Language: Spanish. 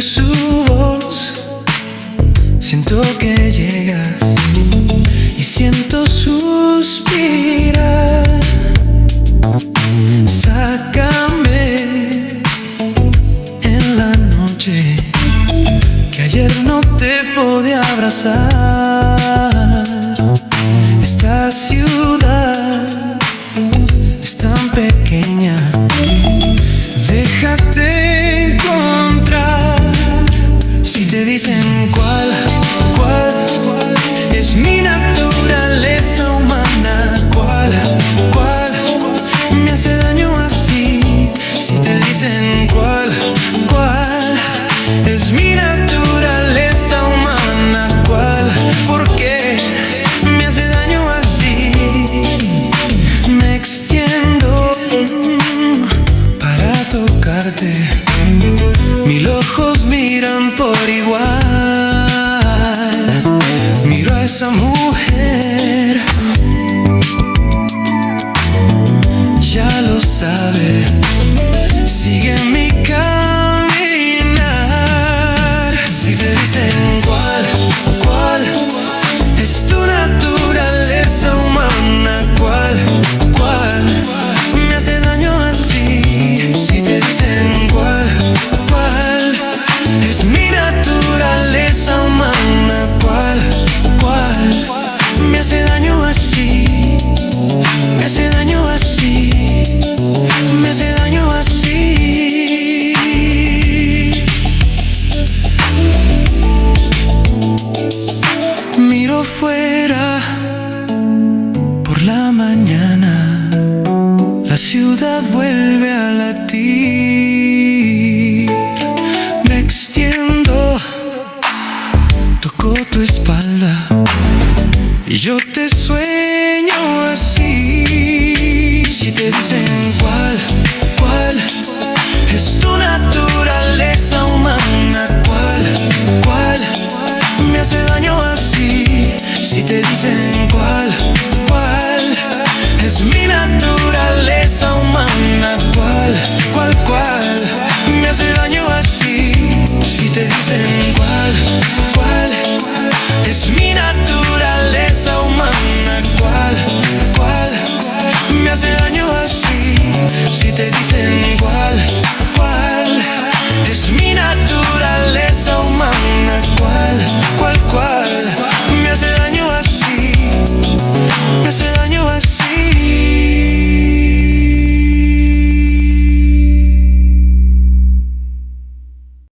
oír su voz, siento que llegas y siento suspirar. Sácame en la noche, que ayer no te podía abrazar. Esta ciudad es tan pequeña, déjate encontrar. Si te dicen cuál es mi naturaleza humana, cuál me hace daño así. Si te dicen cuál es mi naturaleza humana, por qué me hace daño así. Me extiendo para tocarte, mil ojos miran por igual. Miro a esa mujer, ya lo sabe, sigue mi caminar. Si te dicen cuál es tu naturaleza humana, cuál me hace daño así. Si te dicen cuál es mi naturaleza humana, cuál me hace daño así, me hace daño así, me hace daño así. Miro fuera